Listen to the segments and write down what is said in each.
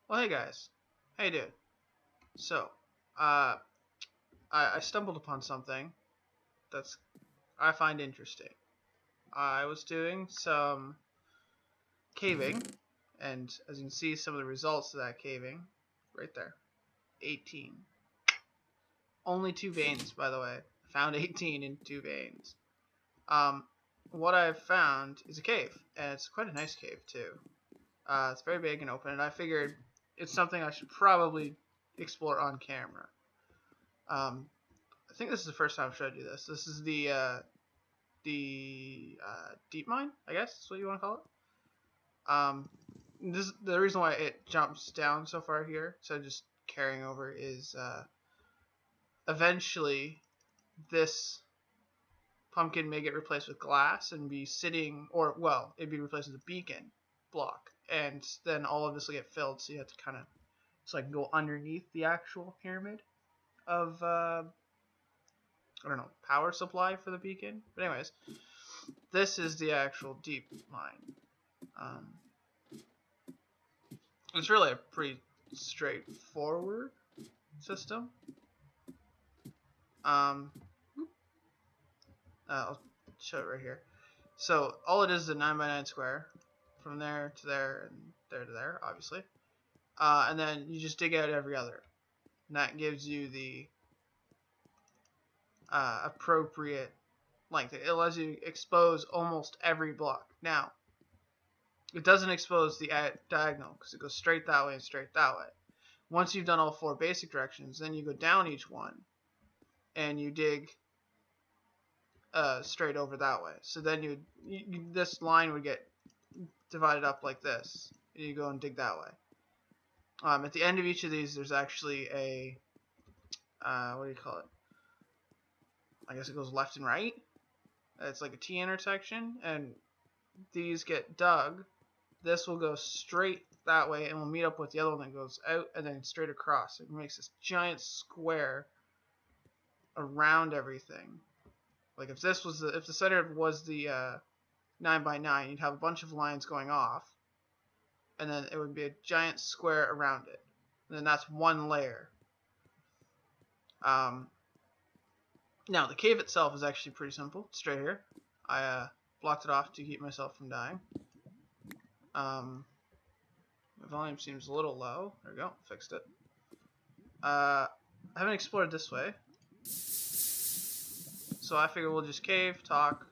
Well, hey guys, how you doing? So, uh, I stumbled upon something that's I find interesting. I was doing some caving, and as you can see, some of the results of that caving, right there, 18. Only 2 veins, by the way. I found 18 in 2 veins. Um, what I've found is a cave, and it's quite a nice cave too. It's very big and open, and I figured it's something I should probably explore on camera. Um, I think this is the first time I've showed you this. This is the deep mine, I guess is what you want to call it. This the reason why it jumps down so far here, so just carrying over is eventually this pumpkin may get replaced with glass and be sitting, or well, it'd be replaced with a beacon block, and then all of this will get filled. So you have to kind of go underneath the actual pyramid of I don't know, power supply for the beacon. But anyways, this is the actual deep mine. Um, it's really a pretty straightforward system. Um, I'll show it right here. So all it is a 9x9 square, from there to there and there to there, obviously. And then you just dig out every other. And that gives you the appropriate length. It allows you to expose almost every block. Now, it doesn't expose the diagonal because it goes straight that way and straight that way. Once you've done all 4 basic directions, then you go down each one and you dig straight over that way. So then this line would get divided up like this, and you go and dig that way. At the end of each of these, there's actually a what do you call it? I guess it goes left and right. It's like a T intersection, and these get dug. This will go straight that way, and we'll meet up with the other one that goes out and then straight across. It makes this giant square around everything. Like if this was if the center was the 9x9, you'd have a bunch of lines going off, and then it would be a giant square around it. And then that's one layer. Now the cave itself is actually pretty simple. It's straight here. I blocked it off to keep myself from dying. My volume seems a little low. There we go. Fixed it. I haven't explored this way, so I figure we'll just cave, talk,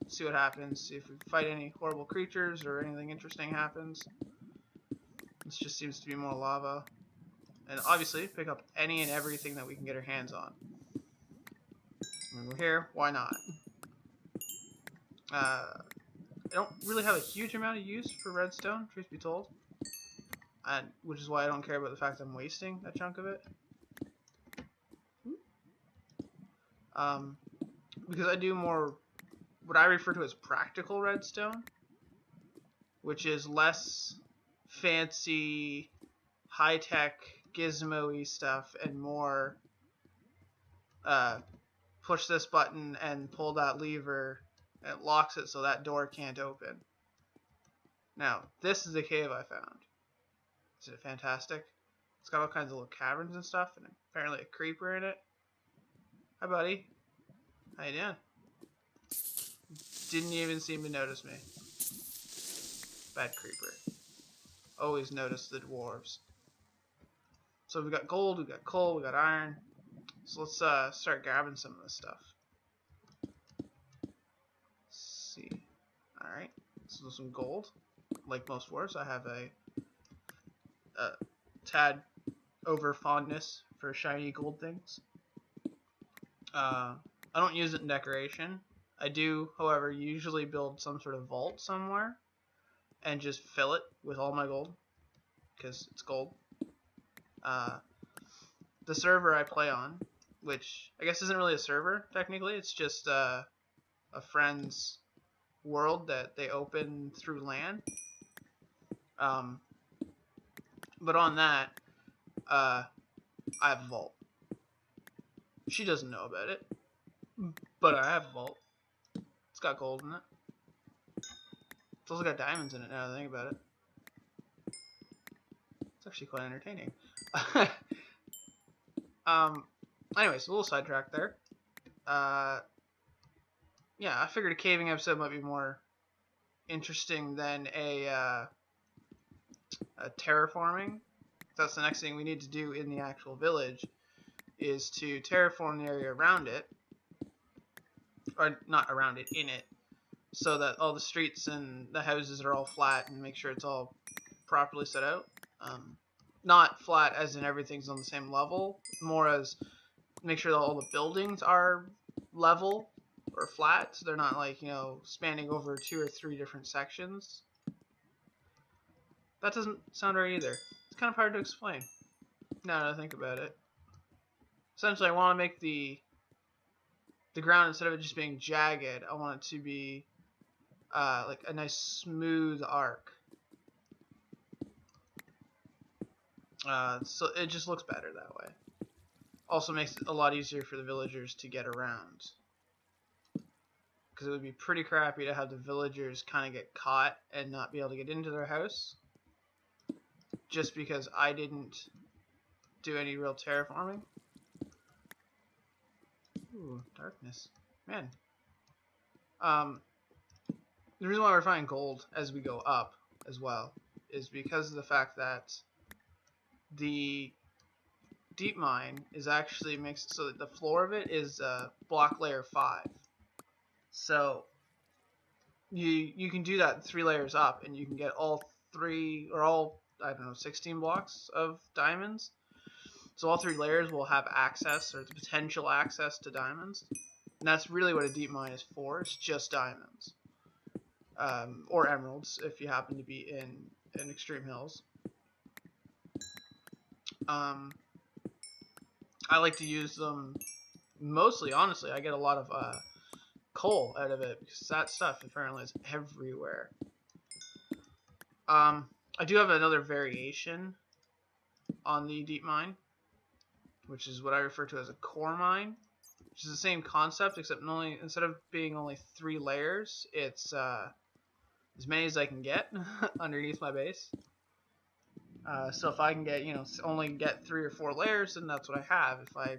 see what happens, see if we fight any horrible creatures or anything interesting happens. This just seems to be more lava. And obviously, pick up any and everything that we can get our hands on. I mean, we're here, why not? I don't really have a huge amount of use for redstone, truth be told. Which is why I don't care about the fact I'm wasting a chunk of it. Because I do more what I refer to as practical redstone, which is less fancy, high-tech, gizmo-y stuff, and more push this button and pull that lever, and it locks it so that door can't open. Now, this is the cave I found. Isn't it fantastic? It's got all kinds of little caverns and stuff, and apparently a creeper in it. Hi, buddy. How you doing? Didn't even seem to notice me. Bad creeper. Always notice the dwarves. So we've got gold, we've got coal, we've got iron. So let's start grabbing some of this stuff. Let's see. Alright. So some gold. Like most dwarves, I have a tad over fondness for shiny gold things. I don't use it in decoration. I do, however, usually build some sort of vault somewhere and just fill it with all my gold because it's gold. The server I play on, which I guess isn't really a server technically, it's just a friend's world that they open through LAN. But on that, I have a vault. She doesn't know about it, but I have a vault. It's got gold in it. It's also got diamonds in it now that I think about it. It's actually quite entertaining. Anyways, a little sidetrack there. Yeah, I figured a caving episode might be more interesting than a terraforming. That's the next thing we need to do in the actual village, is to terraform the area around it, or not around it, in it, so that all the streets and the houses are all flat, and make sure it's all properly set out. Not flat as in everything's on the same level, more as make sure that all the buildings are level or flat, so they're not like, you know, spanning over 2 or 3 different sections. That doesn't sound right either. It's kind of hard to explain now that I think about it. Essentially, I want to make the ground, instead of it just being jagged, I want it to be like a nice smooth arc. So it just looks better that way. Also makes it a lot easier for the villagers to get around. Because it would be pretty crappy to have the villagers kind of get caught and not be able to get into their house. Just because I didn't do any real terraforming. Ooh, darkness. Man. The reason why we're finding gold as we go up as well is because of the fact that the deep mine is actually makes so that the floor of it is block layer 5. So you can do that 3 layers up, and you can get all 3 or all, I don't know, 16 blocks of diamonds. So all 3 layers will have access, or the potential access, to diamonds. And that's really what a deep mine is for. It's just diamonds. Or emeralds if you happen to be in extreme hills. I like to use them mostly, honestly. I get a lot of coal out of it because that stuff apparently is everywhere. I do have another variation on the deep mine, which is what I refer to as a core mine, which is the same concept, except instead of being only 3 layers, it's as many as I can get underneath my base. So if I can get, only get 3 or 4 layers, then that's what I have. If I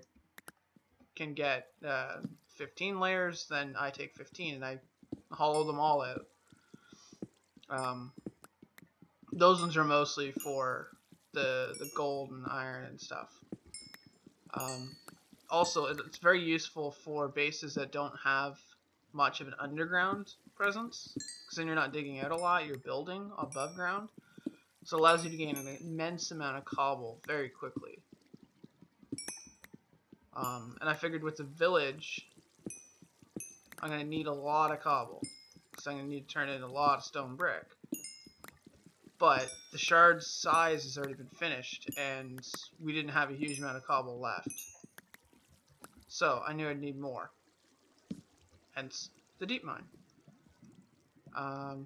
can get 15 layers, then I take 15 and I hollow them all out. Those ones are mostly for the gold and iron and stuff. Also, it's very useful for bases that don't have much of an underground presence, because then you're not digging out a lot, you're building above ground. So it allows you to gain an immense amount of cobble very quickly. And I figured with the village, I'm going to need a lot of cobble, because I'm going to need to turn in a lot of stone brick. But the shard's size has already been finished, and we didn't have a huge amount of cobble left. So I knew I'd need more. Hence the deep mine.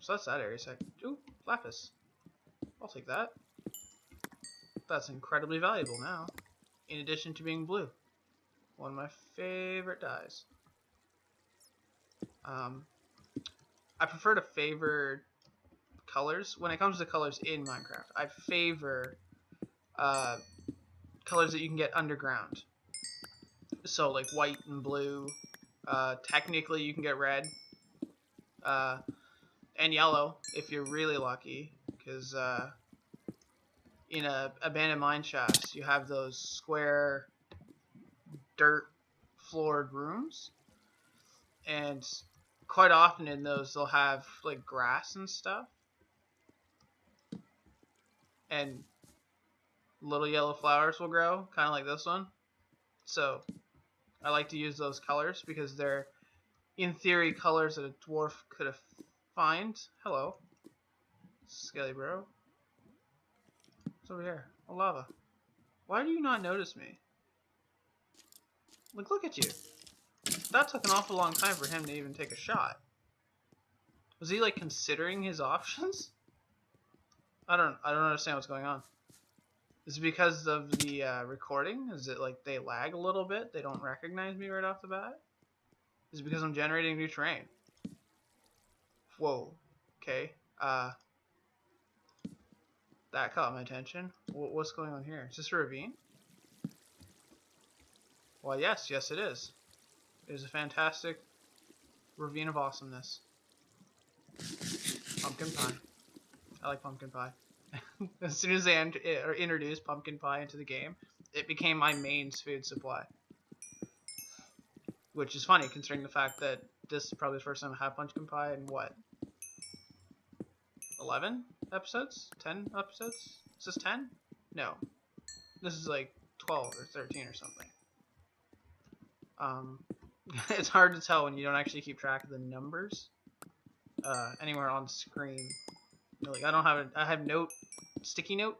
So that's that area. Ooh, lapis. I'll take that. That's incredibly valuable now, in addition to being blue. One of my favorite dyes. I prefer to favor colors. When it comes to colors in Minecraft, I favor colors that you can get underground. So like white and blue. Technically you can get red. And yellow if you're really lucky, because in a abandoned mine shafts you have those square dirt floored rooms, and quite often in those they'll have like grass and stuff, and little yellow flowers will grow, kind of like this one. So I like to use those colors because they're, in theory, colors that a dwarf could have find. Hello, Skelly bro. What's over here? A lava. Why do you not notice me? Like, look at you. That took an awful long time for him to even take a shot. Was he like considering his options? I don't understand what's going on. Is it because of the recording? Is it like they lag a little bit? They don't recognize me right off the bat? Is it because I'm generating new terrain? Whoa. Okay. That caught my attention. What's going on here? Is this a ravine? Well, yes, it is. It is a fantastic ravine of awesomeness. Pumpkin pie. I like pumpkin pie. As soon as they introduced pumpkin pie into the game, it became my main food supply. Which is funny, considering the fact that this is probably the first time I had pumpkin pie in what? 11 episodes? 10 episodes? Is this 10? No. This is like 12 or 13 or something. It's hard to tell when you don't actually keep track of the numbers anywhere on screen. Like I have sticky note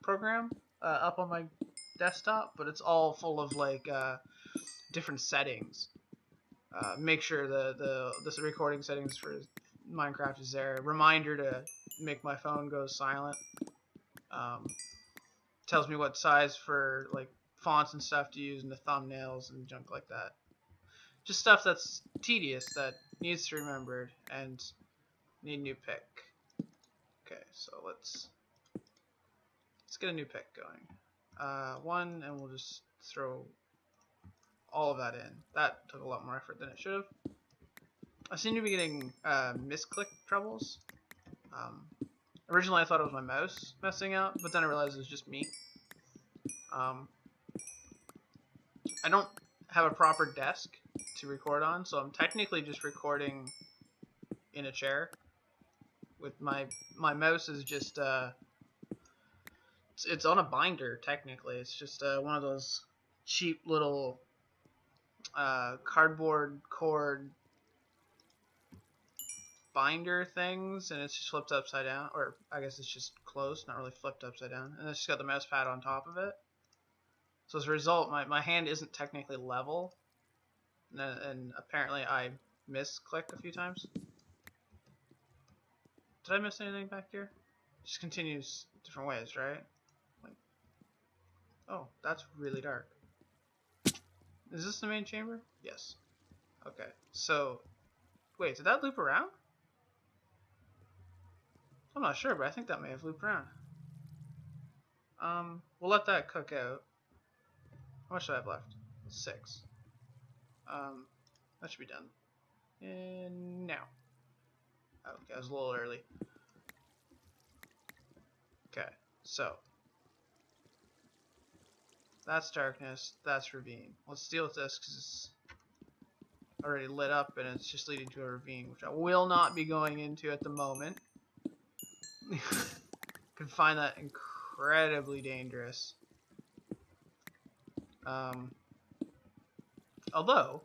program up on my desktop, but it's all full of like different settings. Make sure the recording settings for Minecraft is there. Reminder to make my phone go silent. Tells me what size for like fonts and stuff to use in the thumbnails and junk like that. Just stuff that's tedious that needs to be remembered and need a new pick. Okay, so let's get a new pick going. One, and we'll just throw all of that in. That took a lot more effort than it should have. I seem to be getting misclick troubles. Originally I thought it was my mouse messing up, but then I realized it was just me. I don't have a proper desk to record on, so I'm technically just recording in a chair. With my mouse is just it's on a binder technically. It's just one of those cheap little cardboard cord binder things, and it's just flipped upside down, or I guess it's just closed, not really flipped upside down, and it's just got the mouse pad on top of it. So as a result, my hand isn't technically level, and apparently I misclick a few times. Did I miss anything back here? It just continues different ways, right? Like, oh, that's really dark. Is this the main chamber? Yes. Okay, so wait, did that loop around? I'm not sure, but I think that may have looped around. We'll let that cook out. How much do I have left? 6. That should be done. And now. Okay, I was a little early. Okay, so that's darkness, that's ravine. Let's deal with this because it's already lit up and it's just leading to a ravine, which I will not be going into at the moment. Can find that incredibly dangerous. Although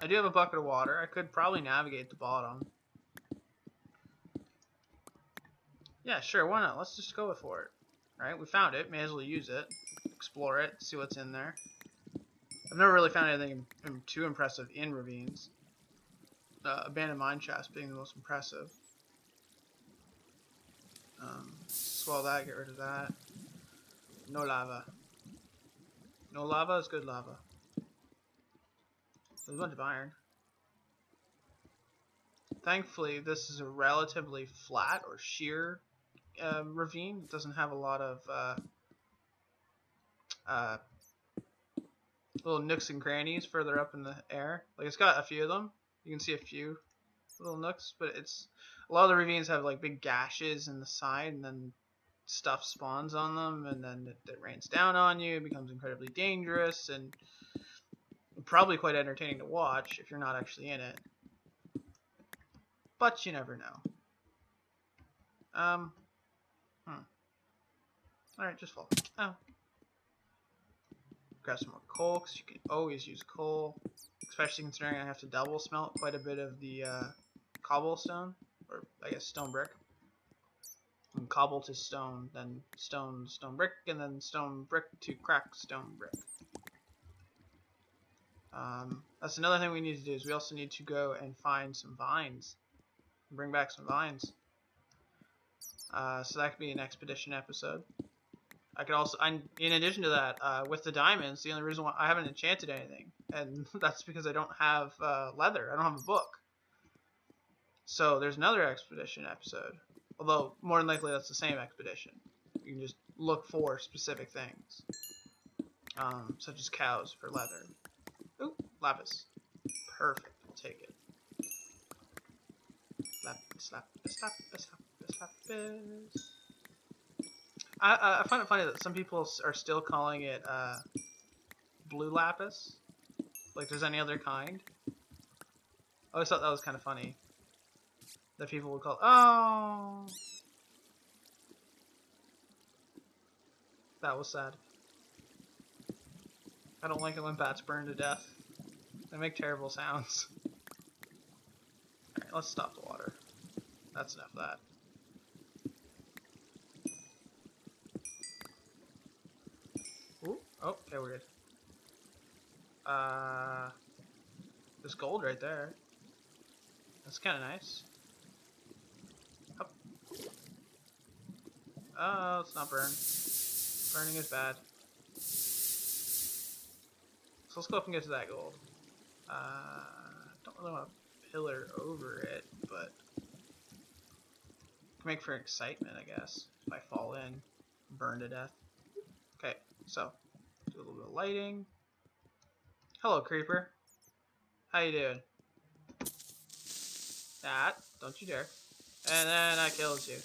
I do have a bucket of water, I could probably navigate the bottom. Yeah, sure, why not? Let's just go for it. Right, we found it, may as well use it, explore it, see what's in there. I've never really found anything too impressive in ravines. Abandoned mine shaft being the most impressive. Swallow that, get rid of that. No lava. No lava is good lava. There's a bunch of iron. Thankfully, this is a relatively flat or sheer ravine. It doesn't have a lot of little nooks and crannies further up in the air. Like, it's got a few of them. You can see a few little nooks, but it's a lot of the ravines have like big gashes in the side, and then stuff spawns on them, and then it rains down on you. It becomes incredibly dangerous and probably quite entertaining to watch if you're not actually in it. But you never know. Alright, just fall. Oh. Grab some more coal, because you can always use coal. Especially considering I have to double smelt quite a bit of the cobblestone. Or, I guess, stone brick. From cobble to stone, then stone brick, and then stone brick to crack stone brick. That's another thing we need to do, is we also need to go and find some vines. Bring back some vines. So that could be an expedition episode. I could also, in addition to that, with the diamonds, the only reason why I haven't enchanted anything, and that's because I don't have leather. I don't have a book. So there's another expedition episode. Although, more than likely that's the same expedition. You can just look for specific things. Such as cows for leather. Ooh, lapis. Perfect, I'll take it. Lapis, lapis, lapis, lapis, lapis. I find it funny that some people are still calling it blue lapis. Like there's any other kind. I always thought that was kind of funny. That people would call, oh, that was sad. I don't like it when bats burn to death. They make terrible sounds. Alright, let's stop the water. That's enough of that. Ooh, oh, okay, we're good. There's gold right there. That's kind of nice. Up. Oh, let's not burn. Burning is bad. So let's go up and get to that gold. Don't really want to pillar over it, but can make for excitement, I guess. If I fall in, burn to death. Okay, so do a little bit of lighting. Hello, creeper. How you doing? That, don't you dare. And then that kills you.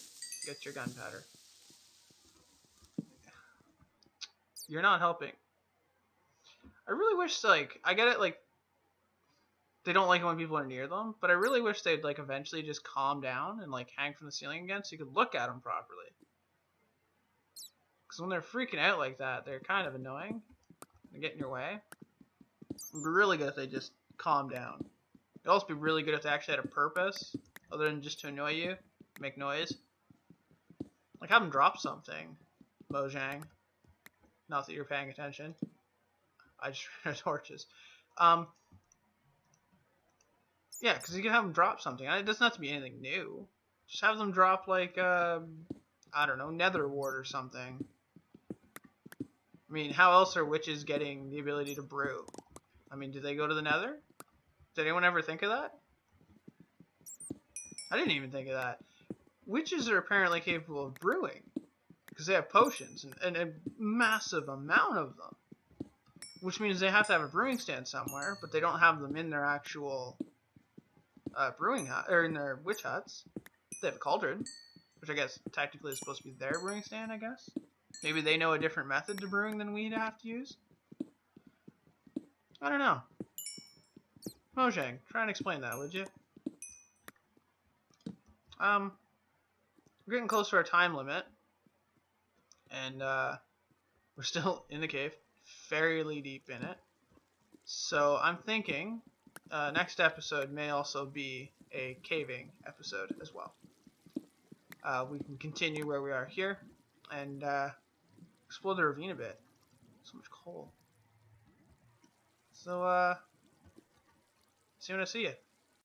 Get your gunpowder. You're not helping. I really wish, like, I get it, like, they don't like it when people are near them, but I really wish they'd, like, eventually just calm down and, like, hang from the ceiling again so you could look at them properly. Because when they're freaking out like that, they're kind of annoying. They get in your way. It'd be really good if they just calm down. It'd also be really good if they actually had a purpose, other than just to annoy you, make noise. Like, have them drop something, Mojang. Not that you're paying attention. I just ran out of torches. Yeah, because you can have them drop something. It doesn't have to be anything new. Just have them drop, like, I don't know, nether wart or something. I mean, how else are witches getting the ability to brew? I mean, do they go to the nether? Did anyone ever think of that? I didn't even think of that. Witches are apparently capable of brewing. Because they have potions, and a massive amount of them. Which means they have to have a brewing stand somewhere, but they don't have them in their actual brewing hut, or in their witch huts. They have a cauldron, which I guess technically is supposed to be their brewing stand, I guess. Maybe they know a different method to brewing than we'd have to use. I don't know. Mojang, try and explain that, would you? We're getting close to our time limit. And we're still in the cave, fairly deep in it. So I'm thinking next episode may also be a caving episode as well. We can continue where we are here and explore the ravine a bit. So much coal. So see you when I see you.